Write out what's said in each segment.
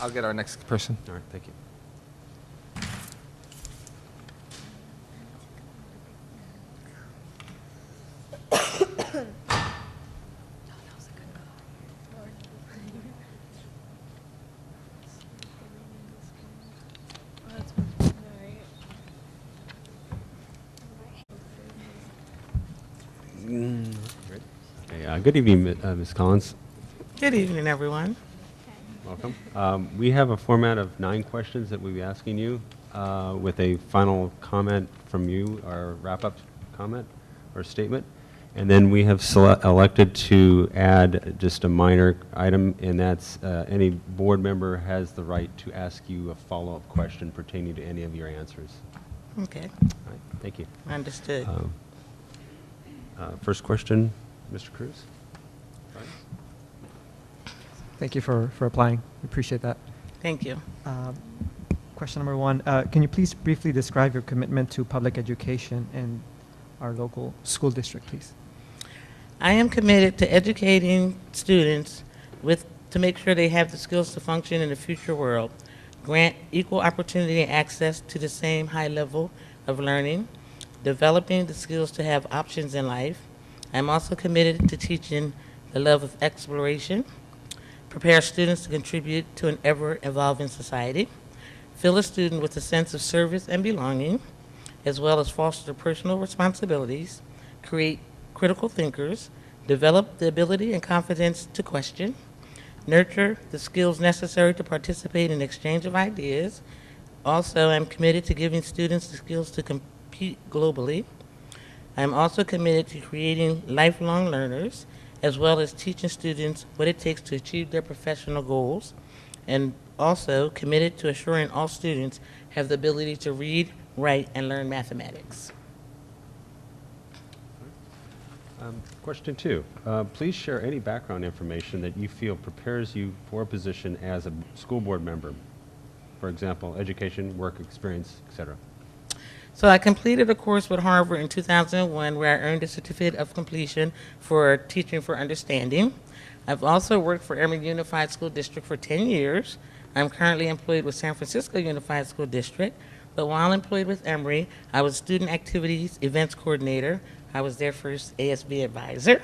I'll get our next person. All right, thank you. Okay, good evening, Ms. Collins. Good evening, everyone. Welcome. We have a format of 9 questions that we'll be asking you with a final comment from you, or wrap-up comment or statement. And then we have elected to add just a minor item, and that's any board member has the right to ask you a follow-up question pertaining to any of your answers. Okay, All right, thank you. understood. First question, Mr. Cruz. Thank you for applying. We appreciate that. Thank you. Question number 1, can you please briefly describe your commitment to public education in our local school district, please? I am committed to educating students to make sure they have the skills to function in the future world, grant equal opportunity and access to the same high level of learning, developing the skills to have options in life. I'm also committed to teaching the love of exploration, prepare students to contribute to an ever-evolving society, fill a student with a sense of service and belonging, as well as foster personal responsibilities, create critical thinkers, develop the ability and confidence to question, nurture the skills necessary to participate in exchange of ideas. Also, I'm committed to giving students the skills to compete globally. I'm also committed to creating lifelong learners, as well as teaching students what it takes to achieve their professional goals, and also committed to assuring all students have the ability to read, write, and learn mathematics. Question 2, please share any background information that you feel prepares you for a position as a school board member. For example, education, work experience, etc. So I completed a course with Harvard in 2001 where I earned a certificate of completion for Teaching for Understanding. I've also worked for Emery Unified School District for 10 years. I'm currently employed with San Francisco Unified School District, but while employed with Emery, I was Student Activities Events Coordinator. I was their first ASB advisor.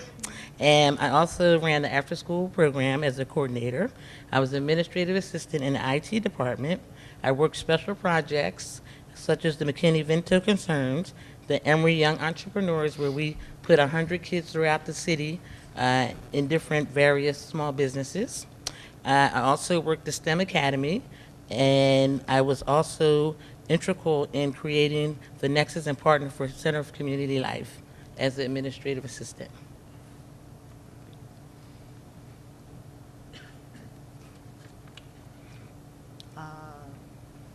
And I also ran the after-school program as a coordinator. I was administrative assistant in the IT department. I worked special projects such as the McKinney-Vento Concerns, the Emery Young Entrepreneurs, where we put 100 kids throughout the city in different various small businesses. I also worked the STEM Academy, and I was also integral in creating the Nexus and Partner for Center for Community Life as the administrative assistant.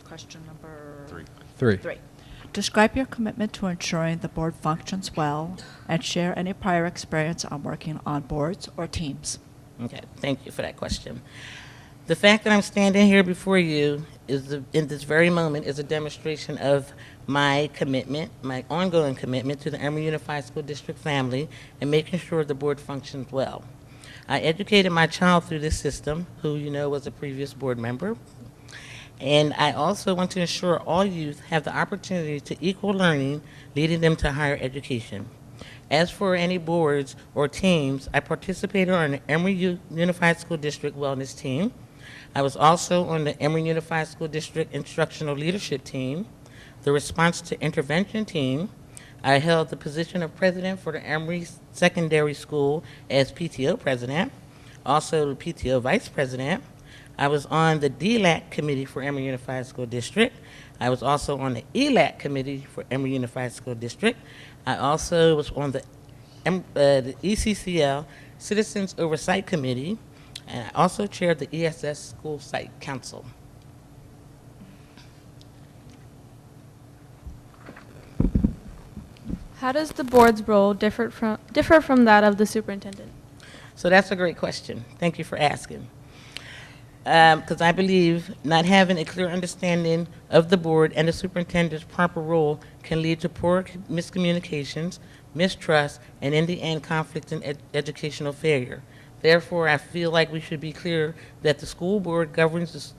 Question number 3. 3. Describe your commitment to ensuring the board functions well and share any prior experience on working on boards or teams. Okay, thank you for that question. The fact that I'm standing here before you in this very moment is a demonstration of my commitment, my ongoing commitment to the Emery Unified School District family and making sure the board functions well. I educated my child through this system, who you know was a previous board member. And I also want to ensure all youth have the opportunity to equal learning, leading them to higher education. As for any boards or teams, I participated on the Emery Unified School District Wellness Team. I was also on the Emery Unified School District Instructional Leadership Team, the Response to Intervention Team. I held the position of president for the Emery Secondary School as PTO president, also the PTO vice president. I was on the DLAC committee for Emery Unified School District. I was also on the ELAC committee for Emery Unified School District. I also was on the ECCL Citizens Oversight Committee, and I also chaired the ESS School Site Council. How does the board's role differ from that of the superintendent? So that's a great question. Thank you for asking. Because I believe not having a clear understanding of the board and the superintendent's proper role can lead to poor miscommunications, mistrust, and in the end, conflict and educational failure. Therefore, I feel like we should be clear that the school board governs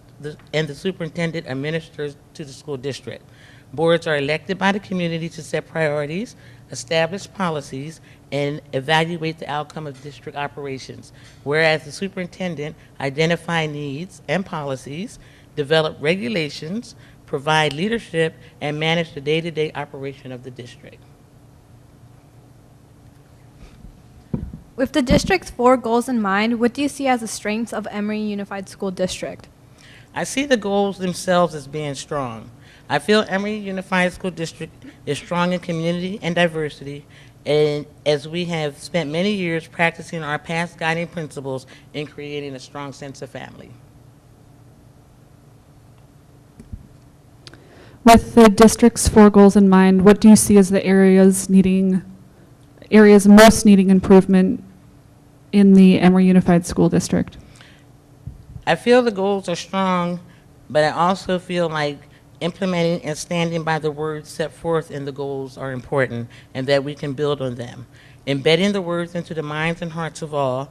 and the superintendent administers to the school district. Boards are elected by the community to set priorities, establish policies, and evaluate the outcome of district operations, whereas the superintendent identify needs and policies, develop regulations, provide leadership, and manage the day-to-day operation of the district. With the district's 4 goals in mind, what do you see as the strengths of Emery Unified School District? I see the goals themselves as being strong. I feel Emery Unified School District is strong in community and diversity, and as we have spent many years practicing our past guiding principles in creating a strong sense of family. With the district's 4 goals in mind, what do you see as the areas most needing improvement in the Emery Unified School District? I feel the goals are strong, but I also feel like implementing and standing by the words set forth in the goals are important, and that we can build on them. Embedding the words into the minds and hearts of all,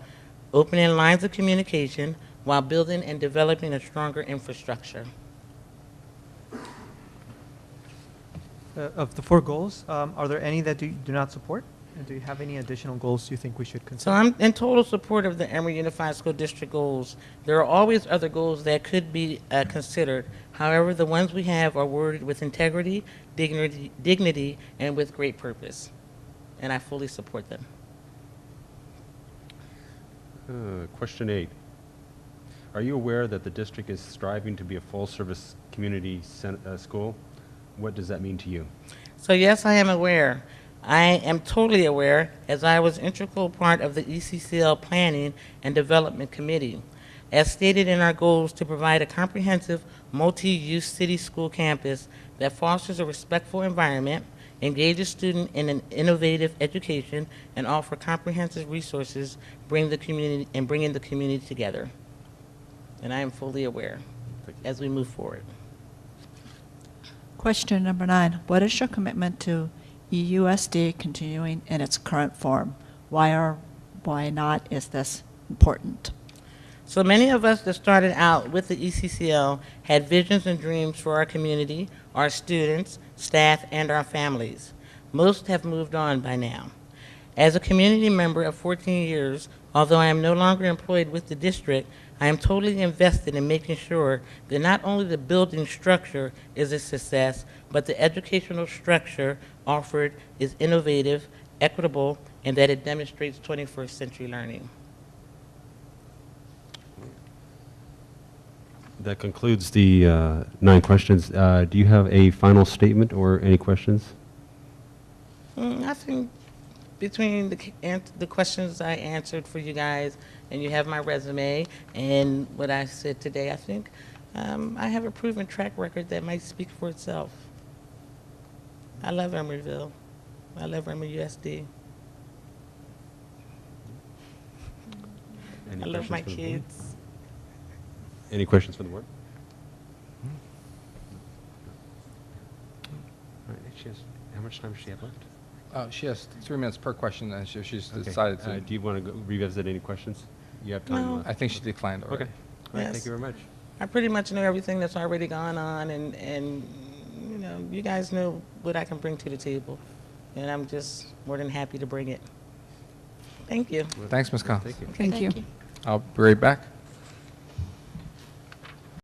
opening lines of communication while building and developing a stronger infrastructure. Of the 4 goals, are there any that you do not support? And do you have any additional goals you think we should So consider? I'm in total support of the Emery Unified School District goals. There are always other goals that could be considered. However, the ones we have are worded with integrity, dignity, and with great purpose. And I fully support them. Question 8. Are you aware that the district is striving to be a full-service community school? What does that mean to you? So yes, I am aware. I am totally aware, as I was integral part of the ECCL Planning and Development Committee. As stated in our goals, to provide a comprehensive, multi-use city school campus that fosters a respectful environment, engages students in an innovative education, and offer comprehensive resources, bringing the community together. And I am fully aware as we move forward. Question number 9. What is your commitment to EUSD continuing in its current form? Why or why not is this important? So many of us that started out with the ECCL had visions and dreams for our community, our students, staff, and our families. Most have moved on by now. As a community member of 14 years, although I am no longer employed with the district, I am totally invested in making sure that not only the building structure is a success, but the educational structure offered is innovative, equitable, and that it demonstrates 21st century learning. That concludes the 9 questions. Do you have a final statement or any questions? I think between the questions I answered for you guys, and you have my resume and what I said today, I think I have a proven track record that might speak for itself. I love Emeryville. I love EUSD. I love my kids. Any questions for the board? All right, how much time does she have left? She has 3 minutes per question, and she's Okay. decided to. Do you want to revisit any questions? You have time No. left. I think she declined already. Okay. All right, Yes. thank you very much. I pretty much know everything that's already gone on, and you know, you guys know what I can bring to the table, and I'm just more than happy to bring it. Thank you. Thanks, Ms. Collins. Thank you. Thank you. I'll be right back.